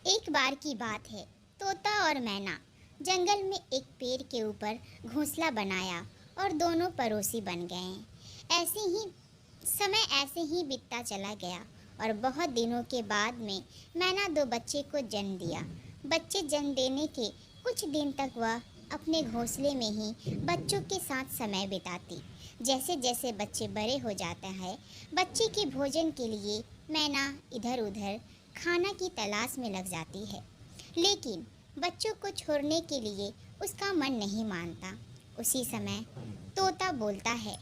एक बार की बात है। तोता और मैना जंगल में एक पेड़ के ऊपर घोंसला बनाया और दोनों पड़ोसी बन गए। ऐसे ही बीतता चला गया और बहुत दिनों के बाद में मैना दो बच्चे को जन्म दिया। बच्चे जन्म देने के कुछ दिन तक वह अपने घोंसले में ही बच्चों के साथ समय बिताती। जैसे जैसे बच्चे बड़े हो जाते हैं, बच्चे के भोजन के लिए मैना इधर उधर खाना की तलाश में लग जाती है, लेकिन बच्चों को छोड़ने के लिए उसका मन नहीं मानता। उसी समय तोता बोलता है,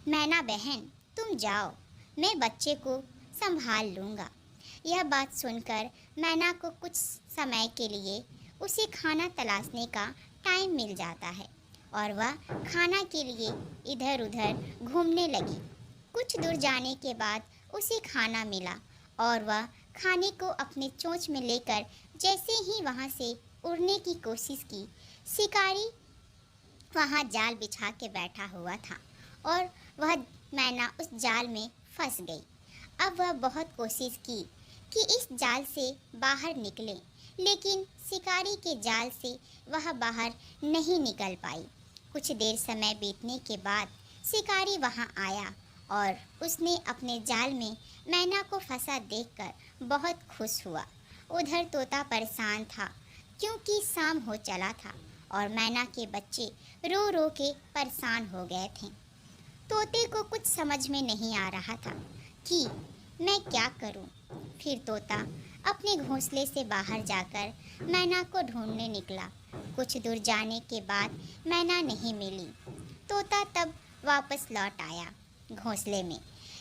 मैना बहन, तुम जाओ, मैं बच्चे को संभाल लूँगा। यह बात सुनकर मैना को कुछ समय के लिए उसे खाना तलाशने का टाइम मिल जाता है और वह खाना के लिए इधर उधर घूमने लगी। कुछ दूर जाने के बाद उसे खाना मिला और वह खाने को अपने चोंच में लेकर जैसे ही वहाँ से उड़ने की कोशिश की, शिकारी वहाँ जाल बिछा के बैठा हुआ था और वह मैना उस जाल में फंस गई। अब वह बहुत कोशिश की कि इस जाल से बाहर निकले, लेकिन शिकारी के जाल से वह बाहर नहीं निकल पाई। कुछ देर समय बीतने के बाद शिकारी वहाँ आया और उसने अपने जाल में मैना को फंसा देखकर बहुत खुश हुआ। उधर तोता परेशान था क्योंकि शाम हो चला था और मैना के बच्चे रो रो के परेशान हो गए थे। तोते को कुछ समझ में नहीं आ रहा था कि मैं क्या करूं। फिर तोता अपने घोंसले से बाहर जाकर मैना को ढूंढने निकला। कुछ दूर जाने के बाद मैना नहीं मिली। तोता तब वापस लौट आया घोंसले में।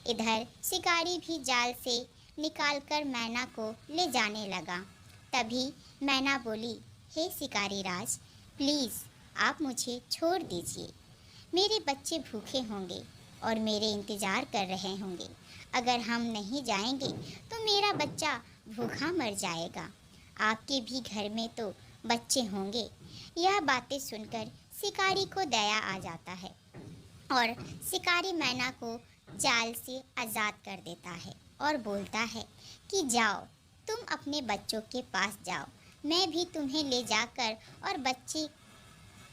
इधर शिकारी भी जाल से निकालकर मैना को ले जाने लगा। तभी मैना बोली, हे शिकारी राज, प्लीज़ आप मुझे छोड़ दीजिए। मेरे बच्चे भूखे होंगे और मेरे इंतज़ार कर रहे होंगे। अगर हम नहीं जाएंगे तो मेरा बच्चा भूखा मर जाएगा। आपके भी घर में तो बच्चे होंगे। यह बातें सुनकर शिकारी को दया आ जाता है और शिकारी मैना को जाल से आज़ाद कर देता है और बोलता है कि जाओ, तुम अपने बच्चों के पास जाओ। मैं भी तुम्हें ले जाकर और बच्चे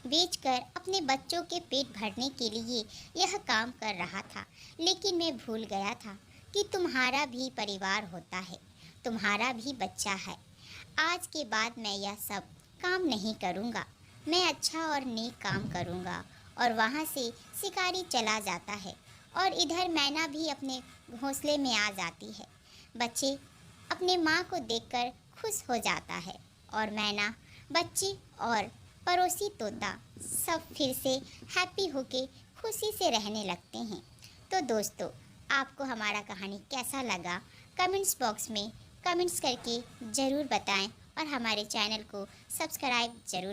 बेचकर अपने बच्चों के पेट भरने के लिए यह काम कर रहा था, लेकिन मैं भूल गया था कि तुम्हारा भी परिवार होता है, तुम्हारा भी बच्चा है। आज के बाद मैं यह सब काम नहीं करूँगा। मैं अच्छा और नेक काम करूँगा। और वहाँ से शिकारी चला जाता है और इधर मैना भी अपने घोंसले में आ जाती है। बच्चे अपने माँ को देखकर खुश हो जाता है और मैना, बच्चे और पड़ोसी तोता सब फिर से हैप्पी होके खुशी से रहने लगते हैं। तो दोस्तों, आपको हमारा कहानी कैसा लगा कमेंट्स बॉक्स में कमेंट्स करके ज़रूर बताएं और हमारे चैनल को सब्सक्राइब ज़रूर